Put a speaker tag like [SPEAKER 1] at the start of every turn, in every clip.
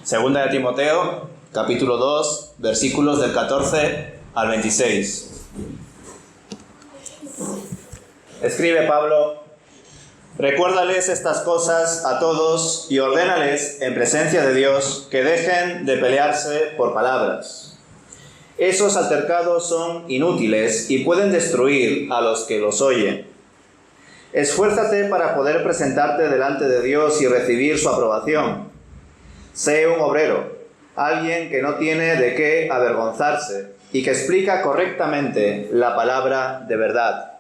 [SPEAKER 1] Segunda de Timoteo, capítulo 2, versículos del 14 al 26. Escribe Pablo: recuérdales estas cosas a todos y ordénales en presencia de Dios que dejen de pelearse por palabras. Esos altercados son inútiles y pueden destruir a los que los oyen. Esfuérzate para poder presentarte delante de Dios y recibir su aprobación. Sé un obrero, alguien que no tiene de qué avergonzarse y que explica correctamente la palabra de verdad.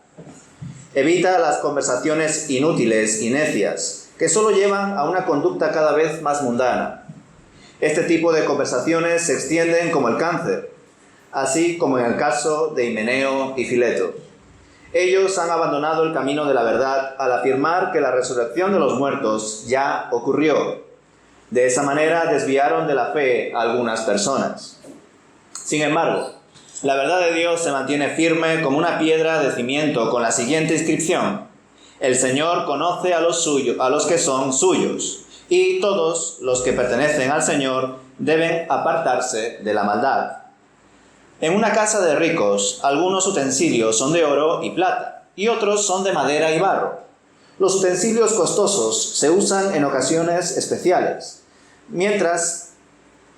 [SPEAKER 1] Evita las conversaciones inútiles y necias, que solo llevan a una conducta cada vez más mundana. Este tipo de conversaciones se extienden como el cáncer, así como en el caso de Himeneo y Fileto. Ellos han abandonado el camino de la verdad al afirmar que la resurrección de los muertos ya ocurrió. De esa manera desviaron de la fe a algunas personas. Sin embargo, la verdad de Dios se mantiene firme como una piedra de cimiento con la siguiente inscripción: el Señor conoce a los que son suyos, y todos los que pertenecen al Señor deben apartarse de la maldad. En una casa de ricos, algunos utensilios son de oro y plata, y otros son de madera y barro. Los utensilios costosos se usan en ocasiones especiales, mientras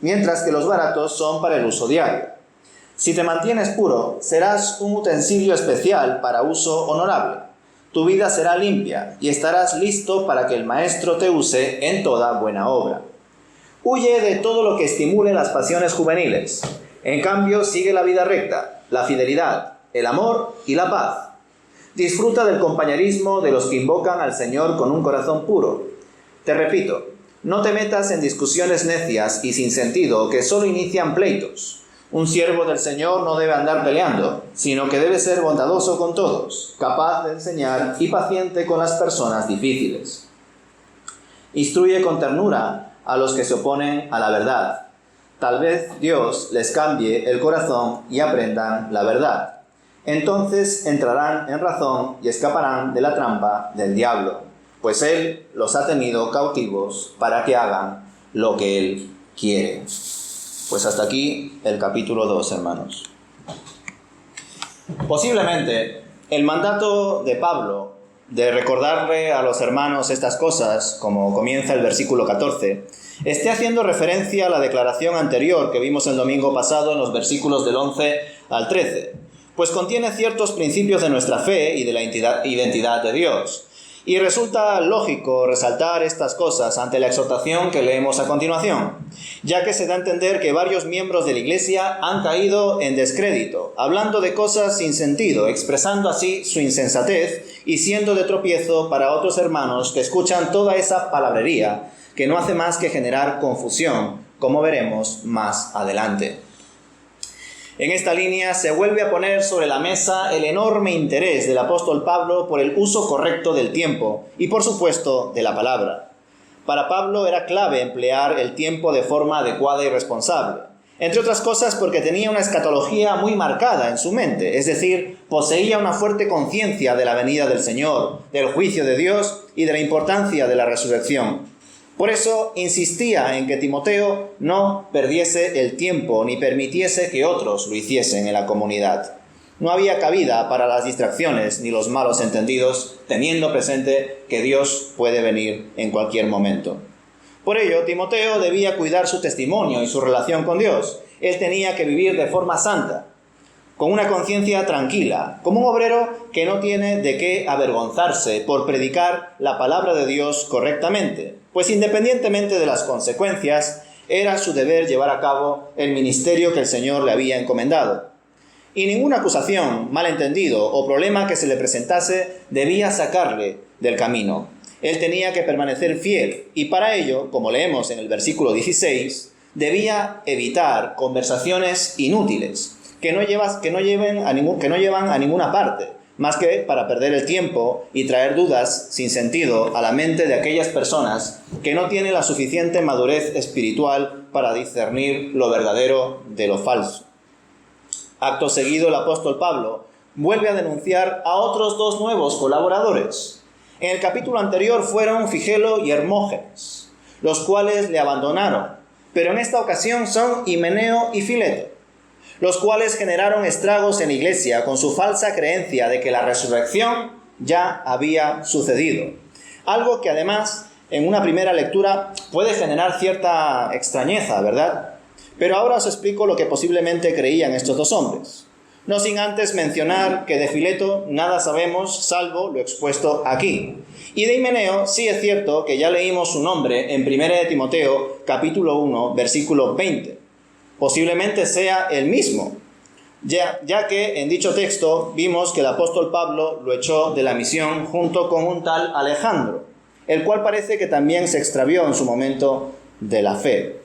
[SPEAKER 1] que los baratos son para el uso diario. Si te mantienes puro, serás un utensilio especial para uso honorable. Tu vida será limpia y estarás listo para que el Maestro te use en toda buena obra. Huye de todo lo que estimule las pasiones juveniles. En cambio, sigue la vida recta, la fidelidad, el amor y la paz. Disfruta del compañerismo de los que invocan al Señor con un corazón puro. Te repito, no te metas en discusiones necias y sin sentido que solo inician pleitos. Un siervo del Señor no debe andar peleando, sino que debe ser bondadoso con todos, capaz de enseñar y paciente con las personas difíciles. Instruye con ternura a los que se oponen a la verdad. Tal vez Dios les cambie el corazón y aprendan la verdad. Entonces entrarán en razón y escaparán de la trampa del diablo, pues Él los ha tenido cautivos para que hagan lo que Él quiere. Pues hasta aquí el capítulo 2, hermanos. Posiblemente el mandato de Pablo de recordarle a los hermanos estas cosas, como comienza el versículo 14, esté haciendo referencia a la declaración anterior que vimos el domingo pasado en los versículos del 11 al 13, pues contiene ciertos principios de nuestra fe y de la identidad de Dios. Y resulta lógico resaltar estas cosas ante la exhortación que leemos a continuación, ya que se da a entender que varios miembros de la Iglesia han caído en descrédito, hablando de cosas sin sentido, expresando así su insensatez y siendo de tropiezo para otros hermanos que escuchan toda esa palabrería que no hace más que generar confusión, como veremos más adelante. En esta línea se vuelve a poner sobre la mesa el enorme interés del apóstol Pablo por el uso correcto del tiempo y, por supuesto, de la palabra. Para Pablo era clave emplear el tiempo de forma adecuada y responsable, entre otras cosas porque tenía una escatología muy marcada en su mente, es decir, poseía una fuerte conciencia de la venida del Señor, del juicio de Dios y de la importancia de la resurrección. Por eso insistía en que Timoteo no perdiese el tiempo ni permitiese que otros lo hiciesen en la comunidad. No había cabida para las distracciones ni los malos entendidos, teniendo presente que Dios puede venir en cualquier momento. Por ello, Timoteo debía cuidar su testimonio y su relación con Dios. Él tenía que vivir de forma santa, con una conciencia tranquila, como un obrero que no tiene de qué avergonzarse por predicar la palabra de Dios correctamente, pues independientemente de las consecuencias, era su deber llevar a cabo el ministerio que el Señor le había encomendado. Y ninguna acusación, malentendido o problema que se le presentase debía sacarle del camino. Él tenía que permanecer fiel y para ello, como leemos en el versículo 16, debía evitar conversaciones inútiles, que no llevan a ninguna parte, más que para perder el tiempo y traer dudas sin sentido a la mente de aquellas personas que no tienen la suficiente madurez espiritual para discernir lo verdadero de lo falso. Acto seguido, el apóstol Pablo vuelve a denunciar a otros dos nuevos colaboradores. En el capítulo anterior fueron Figelo y Hermógenes, los cuales le abandonaron, pero en esta ocasión son Himeneo y Fileto, los cuales generaron estragos en la iglesia con su falsa creencia de que la resurrección ya había sucedido. Algo que además, en una primera lectura, puede generar cierta extrañeza, ¿verdad? Pero ahora os explico lo que posiblemente creían estos dos hombres. No sin antes mencionar que de Fileto nada sabemos salvo lo expuesto aquí. Y de Himeneo sí es cierto que ya leímos su nombre en 1 de Timoteo, capítulo 1, versículo 20. Posiblemente sea el mismo, ya que en dicho texto vimos que el apóstol Pablo lo echó de la misión junto con un tal Alejandro, el cual parece que también se extravió en su momento de la fe.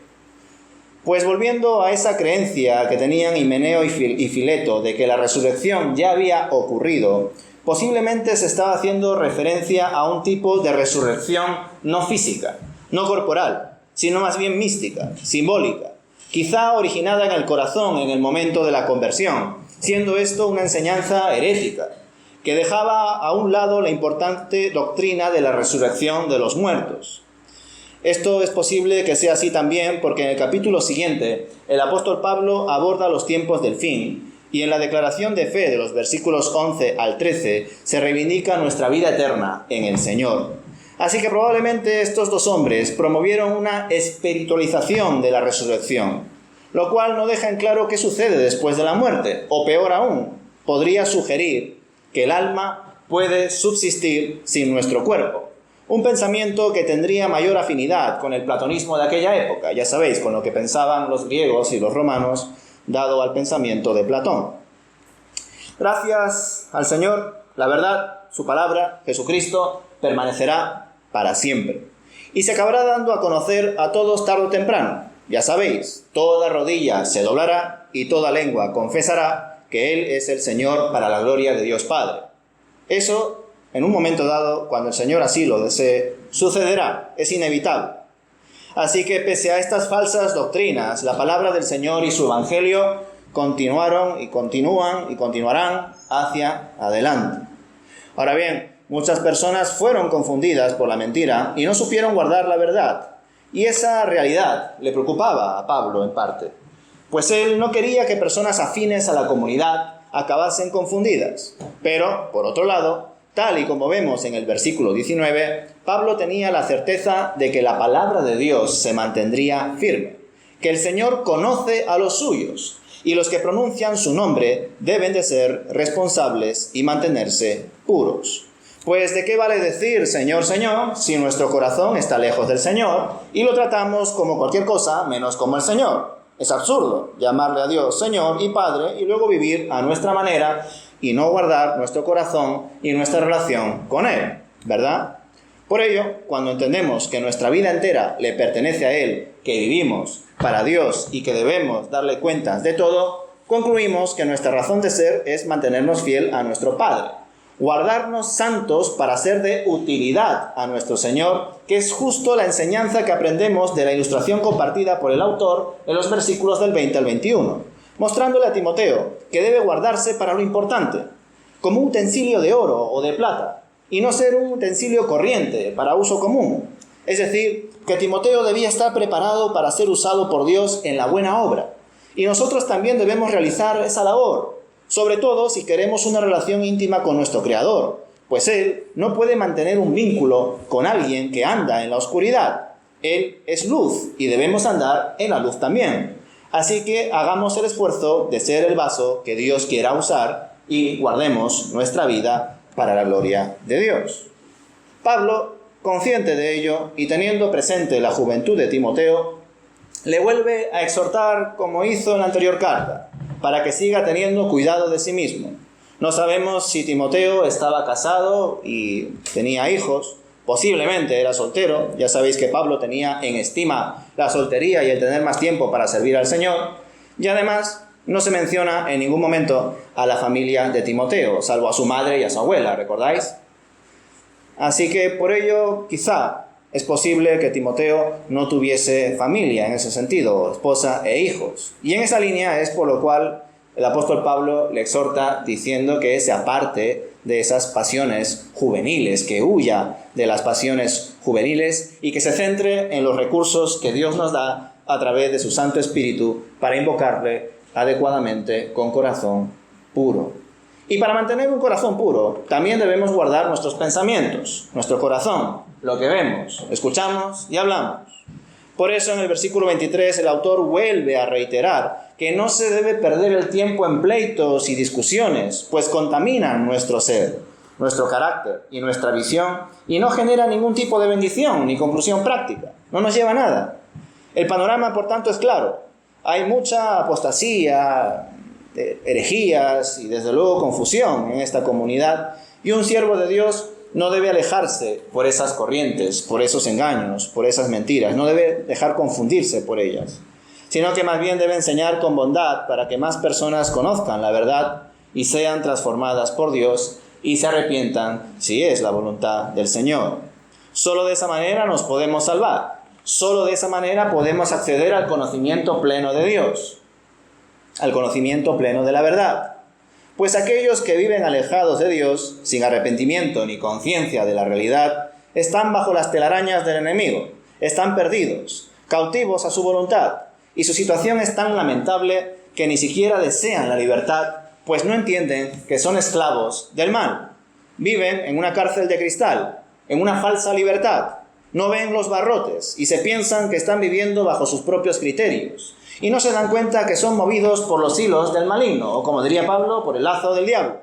[SPEAKER 1] Pues volviendo a esa creencia que tenían Himeneo y Fileto de que la resurrección ya había ocurrido, posiblemente se estaba haciendo referencia a un tipo de resurrección no física, no corporal, sino más bien mística, simbólica, quizá originada en el corazón en el momento de la conversión, siendo esto una enseñanza herética, que dejaba a un lado la importante doctrina de la resurrección de los muertos. Esto es posible que sea así también porque en el capítulo siguiente el apóstol Pablo aborda los tiempos del fin y en la declaración de fe de los versículos 11 al 13 se reivindica nuestra vida eterna en el Señor. Así que probablemente estos dos hombres promovieron una espiritualización de la resurrección, lo cual no deja en claro qué sucede después de la muerte, o peor aún, podría sugerir que el alma puede subsistir sin nuestro cuerpo. Un pensamiento que tendría mayor afinidad con el platonismo de aquella época, ya sabéis, con lo que pensaban los griegos y los romanos, dado al pensamiento de Platón. Gracias al Señor, la verdad, su palabra, Jesucristo, permanecerá para siempre. Y se acabará dando a conocer a todos tarde o temprano. Ya sabéis, toda rodilla se doblará y toda lengua confesará que Él es el Señor para la gloria de Dios Padre. Eso, en un momento dado, cuando el Señor así lo desee, sucederá, es inevitable. Así que pese a estas falsas doctrinas, la palabra del Señor y su Evangelio continuaron y continúan y continuarán hacia adelante. Ahora bien, muchas personas fueron confundidas por la mentira y no supieron guardar la verdad. Y esa realidad le preocupaba a Pablo en parte, pues él no quería que personas afines a la comunidad acabasen confundidas. Pero, por otro lado, tal y como vemos en el versículo 19, Pablo tenía la certeza de que la palabra de Dios se mantendría firme, que el Señor conoce a los suyos, y los que pronuncian su nombre deben de ser responsables y mantenerse puros. Pues ¿de qué vale decir Señor, Señor, si nuestro corazón está lejos del Señor y lo tratamos como cualquier cosa menos como el Señor? Es absurdo llamarle a Dios Señor y Padre y luego vivir a nuestra manera y no guardar nuestro corazón y nuestra relación con Él, ¿verdad? Por ello, cuando entendemos que nuestra vida entera le pertenece a Él, que vivimos para Dios y que debemos darle cuentas de todo, concluimos que nuestra razón de ser es mantenernos fiel a nuestro Padre, guardarnos santos para ser de utilidad a nuestro Señor, que es justo la enseñanza que aprendemos de la ilustración compartida por el autor en los versículos del 20 al 21, mostrándole a Timoteo que debe guardarse para lo importante, como un utensilio de oro o de plata, y no ser un utensilio corriente para uso común. Es decir, que Timoteo debía estar preparado para ser usado por Dios en la buena obra, y nosotros también debemos realizar esa labor, sobre todo si queremos una relación íntima con nuestro Creador, pues Él no puede mantener un vínculo con alguien que anda en la oscuridad. Él es luz y debemos andar en la luz también. Así que hagamos el esfuerzo de ser el vaso que Dios quiera usar y guardemos nuestra vida para la gloria de Dios. Pablo, consciente de ello y teniendo presente la juventud de Timoteo, le vuelve a exhortar como hizo en la anterior carta, para que siga teniendo cuidado de sí mismo. No sabemos si Timoteo estaba casado y tenía hijos, posiblemente era soltero. Ya sabéis que Pablo tenía en estima la soltería y el tener más tiempo para servir al Señor. Y además no se menciona en ningún momento a la familia de Timoteo, salvo a su madre y a su abuela, ¿recordáis? Así que por ello quizá es posible que Timoteo no tuviese familia en ese sentido, esposa e hijos. Y en esa línea es por lo cual el apóstol Pablo le exhorta diciendo que se aparte de esas pasiones juveniles, que huya de las pasiones juveniles y que se centre en los recursos que Dios nos da a través de su Santo Espíritu para invocarle adecuadamente con corazón puro. Y para mantener un corazón puro, también debemos guardar nuestros pensamientos, nuestro corazón, lo que vemos, escuchamos y hablamos. Por eso en el versículo 23 el autor vuelve a reiterar que no se debe perder el tiempo en pleitos y discusiones, pues contaminan nuestro ser, nuestro carácter y nuestra visión y no genera ningún tipo de bendición ni conclusión práctica. No nos lleva a nada. El panorama, por tanto, es claro. Hay mucha apostasía, herejías y desde luego confusión en esta comunidad, y un siervo de Dios no debe alejarse por esas corrientes, por esos engaños, por esas mentiras, no debe dejar confundirse por ellas, sino que más bien debe enseñar con bondad para que más personas conozcan la verdad y sean transformadas por Dios y se arrepientan si es la voluntad del Señor. Solo de esa manera nos podemos salvar, solo de esa manera podemos acceder al conocimiento pleno de Dios, al conocimiento pleno de la verdad. Pues aquellos que viven alejados de Dios, sin arrepentimiento ni conciencia de la realidad, están bajo las telarañas del enemigo, están perdidos, cautivos a su voluntad, y su situación es tan lamentable que ni siquiera desean la libertad, pues no entienden que son esclavos del mal. Viven en una cárcel de cristal, en una falsa libertad, no ven los barrotes y se piensan que están viviendo bajo sus propios criterios. Y no se dan cuenta que son movidos por los hilos del maligno, o como diría Pablo, por el lazo del diablo.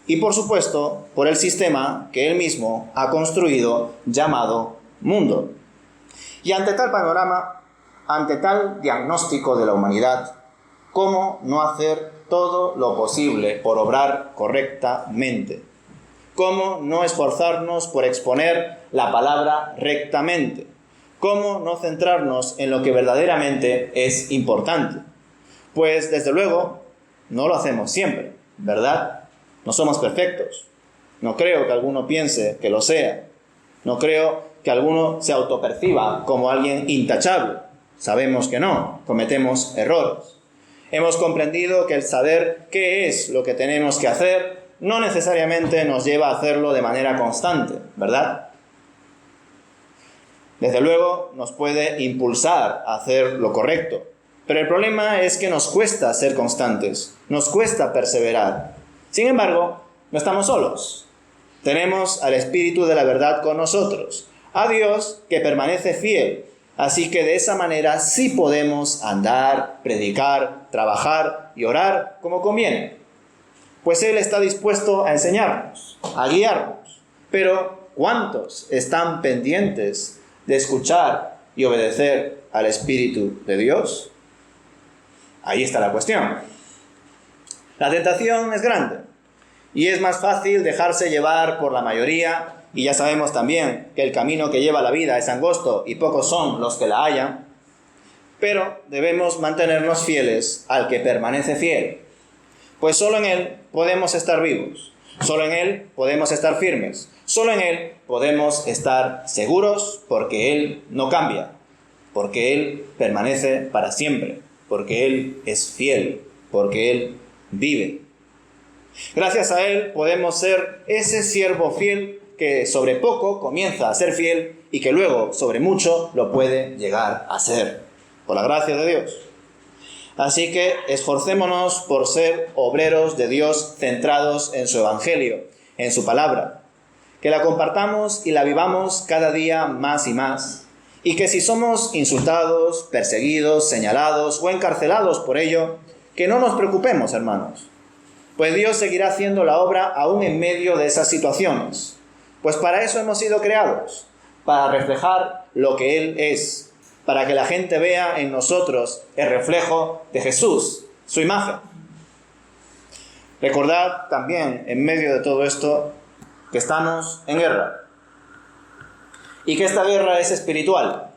[SPEAKER 1] Y por supuesto, por el sistema que él mismo ha construido, llamado mundo. Y ante tal panorama, ante tal diagnóstico de la humanidad, ¿cómo no hacer todo lo posible por obrar correctamente? ¿Cómo no esforzarnos por exponer la palabra rectamente? ¿Cómo no centrarnos en lo que verdaderamente es importante? Pues, desde luego, no lo hacemos siempre, ¿verdad? No somos perfectos. No creo que alguno piense que lo sea. No creo que alguno se autoperciba como alguien intachable. Sabemos que no, cometemos errores. Hemos comprendido que el saber qué es lo que tenemos que hacer no necesariamente nos lleva a hacerlo de manera constante, ¿verdad? Desde luego, nos puede impulsar a hacer lo correcto. Pero el problema es que nos cuesta ser constantes, nos cuesta perseverar. Sin embargo, no estamos solos. Tenemos al Espíritu de la verdad con nosotros, a Dios que permanece fiel. Así que de esa manera sí podemos andar, predicar, trabajar y orar como conviene. Pues Él está dispuesto a enseñarnos, a guiarnos. Pero ¿cuántos están pendientes de escuchar y obedecer al Espíritu de Dios? Ahí está la cuestión. La tentación es grande y es más fácil dejarse llevar por la mayoría, y ya sabemos también que el camino que lleva la vida es angosto y pocos son los que la hallan, pero debemos mantenernos fieles al que permanece fiel, pues solo en Él podemos estar vivos, solo en Él podemos estar firmes, solo en Él podemos estar seguros, porque Él no cambia, porque Él permanece para siempre, porque Él es fiel, porque Él vive. Gracias a Él podemos ser ese siervo fiel que sobre poco comienza a ser fiel y que luego sobre mucho lo puede llegar a ser, por la gracia de Dios. Así que esforcémonos por ser obreros de Dios centrados en su Evangelio, en su palabra. Que la compartamos y la vivamos cada día más y más. Y que si somos insultados, perseguidos, señalados o encarcelados por ello, que no nos preocupemos, hermanos. Pues Dios seguirá haciendo la obra aún en medio de esas situaciones. Pues para eso hemos sido creados, para reflejar lo que Él es, para que la gente vea en nosotros el reflejo de Jesús, su imagen. Recordad también, en medio de todo esto, que estamos en guerra y que esta guerra es espiritual.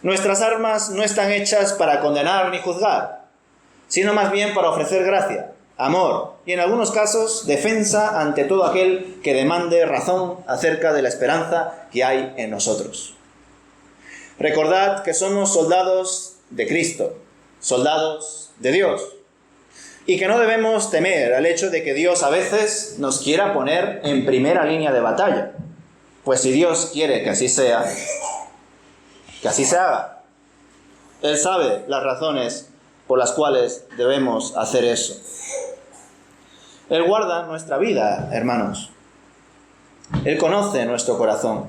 [SPEAKER 1] Nuestras armas no están hechas para condenar ni juzgar, sino más bien para ofrecer gracia, amor y en algunos casos defensa ante todo aquel que demande razón acerca de la esperanza que hay en nosotros. Recordad que somos soldados de Cristo, soldados de Dios, y que no debemos temer al hecho de que Dios a veces nos quiera poner en primera línea de batalla, pues si Dios quiere que así sea, que así se haga. Él sabe las razones por las cuales debemos hacer eso. Él guarda nuestra vida, hermanos. Él conoce nuestro corazón.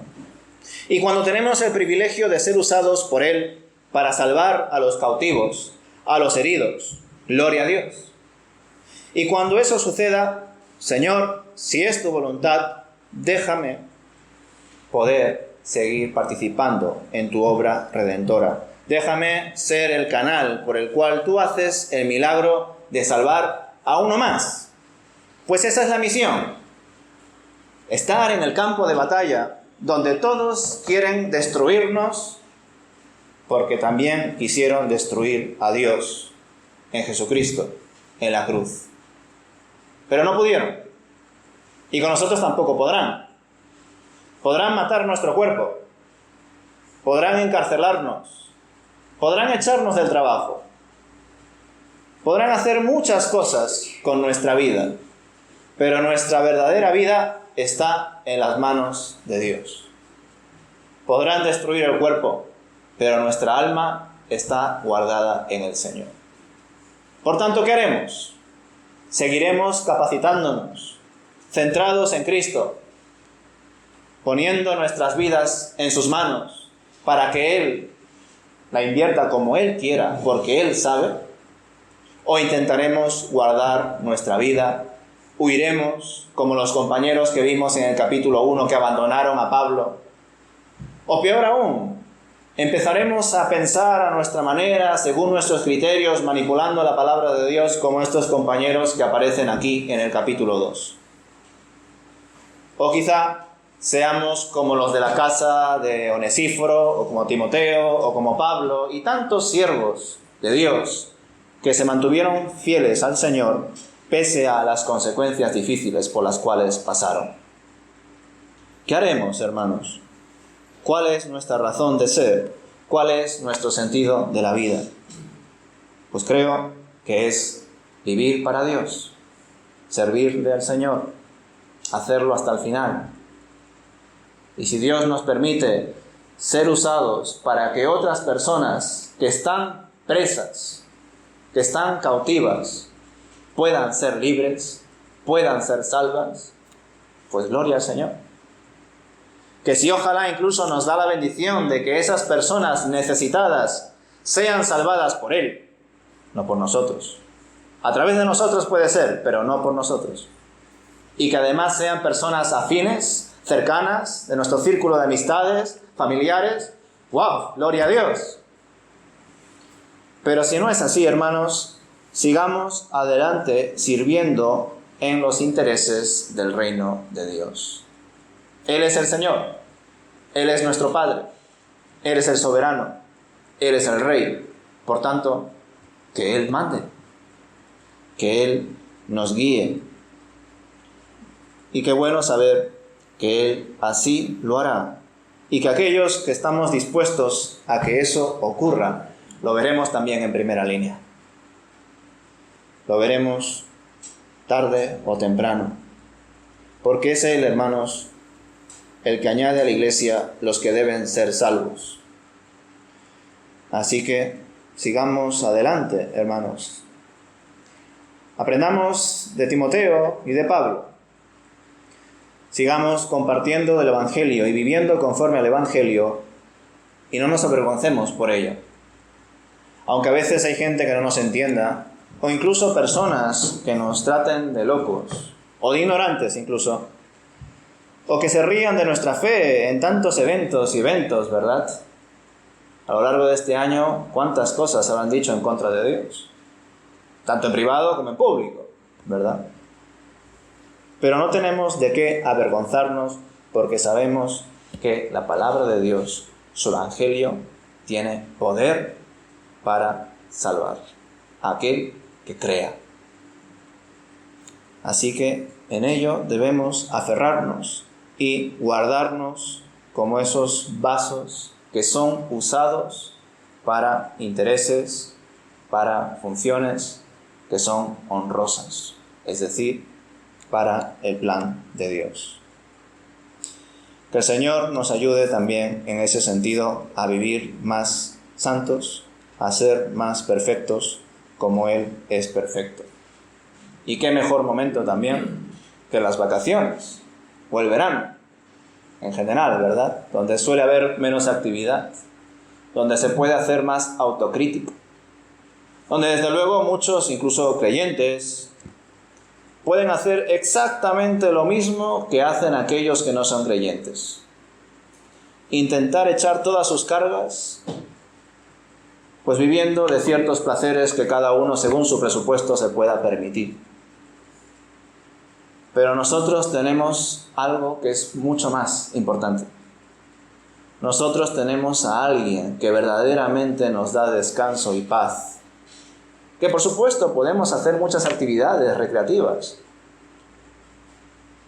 [SPEAKER 1] Y cuando tenemos el privilegio de ser usados por Él para salvar a los cautivos, a los heridos, gloria a Dios. Y cuando eso suceda, Señor, si es tu voluntad, déjame poder seguir participando en tu obra redentora. Déjame ser el canal por el cual tú haces el milagro de salvar a uno más. Pues esa es la misión. Estar en el campo de batalla donde todos quieren destruirnos porque también quisieron destruir a Dios en Jesucristo, en la cruz. Pero no pudieron. Y con nosotros tampoco podrán. Podrán matar nuestro cuerpo. Podrán encarcelarnos. Podrán echarnos del trabajo. Podrán hacer muchas cosas con nuestra vida. Pero nuestra verdadera vida está en las manos de Dios. Podrán destruir el cuerpo, pero nuestra alma está guardada en el Señor. Por tanto, ¿qué haremos? Seguiremos capacitándonos, centrados en Cristo, poniendo nuestras vidas en sus manos para que Él la invierta como Él quiera, porque Él sabe, o intentaremos guardar nuestra vida, huiremos como los compañeros que vimos en el capítulo 1 que abandonaron a Pablo, o peor aún, empezaremos a pensar a nuestra manera, según nuestros criterios, manipulando la palabra de Dios como estos compañeros que aparecen aquí en el capítulo 2. O quizá seamos como los de la casa de Onesíforo, o como Timoteo, o como Pablo, y tantos siervos de Dios que se mantuvieron fieles al Señor pese a las consecuencias difíciles por las cuales pasaron. ¿Qué haremos, hermanos? ¿Cuál es nuestra razón de ser? ¿Cuál es nuestro sentido de la vida? Pues creo que es vivir para Dios, servirle al Señor, hacerlo hasta el final. Y si Dios nos permite ser usados para que otras personas que están presas, que están cautivas, puedan ser libres, puedan ser salvas, pues gloria al Señor. Que si ojalá incluso nos da la bendición de que esas personas necesitadas sean salvadas por Él, no por nosotros. A través de nosotros puede ser, pero no por nosotros. Y que además sean personas afines, cercanas, de nuestro círculo de amistades, familiares. ¡Wow! ¡Gloria a Dios! Pero si no es así, hermanos, sigamos adelante sirviendo en los intereses del reino de Dios. Él es el Señor, Él es nuestro Padre, Él es el soberano, Él es el Rey. Por tanto, que Él mande, que Él nos guíe. Y qué bueno saber que Él así lo hará. Y que aquellos que estamos dispuestos a que eso ocurra, lo veremos también en primera línea. Lo veremos tarde o temprano. Porque es Él, hermanos, el que añade a la iglesia los que deben ser salvos. Así que sigamos adelante, hermanos. Aprendamos de Timoteo y de Pablo. Sigamos compartiendo el Evangelio y viviendo conforme al Evangelio y no nos avergoncemos por ello. Aunque a veces hay gente que no nos entienda, o incluso personas que nos traten de locos, o de ignorantes incluso, o que se rían de nuestra fe en tantos eventos, ¿verdad? A lo largo de este año, ¿cuántas cosas habrán dicho en contra de Dios? Tanto en privado como en público, ¿verdad? Pero no tenemos de qué avergonzarnos porque sabemos que la palabra de Dios, su evangelio, tiene poder para salvar a aquel que crea. Así que en ello debemos aferrarnos y guardarnos como esos vasos que son usados para intereses, para funciones que son honrosas, es decir, para el plan de Dios. Que el Señor nos ayude también en ese sentido a vivir más santos a ser más perfectos como Él es perfecto. Y qué mejor momento también que las vacaciones o el verano, en general, ¿verdad? Donde suele haber menos actividad, donde se puede hacer más autocrítico, donde desde luego muchos, incluso creyentes, pueden hacer exactamente lo mismo que hacen aquellos que no son creyentes. Intentar echar todas sus cargas, pues viviendo de ciertos placeres que cada uno, según su presupuesto, se pueda permitir. Pero nosotros tenemos algo que es mucho más importante. Nosotros tenemos a alguien que verdaderamente nos da descanso y paz. Que por supuesto podemos hacer muchas actividades recreativas.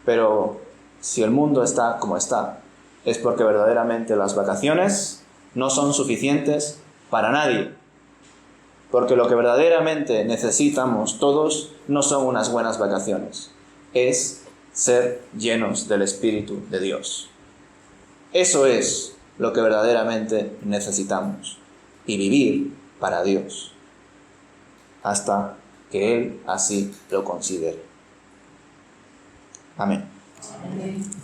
[SPEAKER 1] Pero si el mundo está como está, es porque verdaderamente las vacaciones no son suficientes para nadie. Porque lo que verdaderamente necesitamos todos no son unas buenas vacaciones. Es ser llenos del Espíritu de Dios. Eso es lo que verdaderamente necesitamos. Y vivir para Dios. Hasta que Él así lo considere. Amén.
[SPEAKER 2] Amén.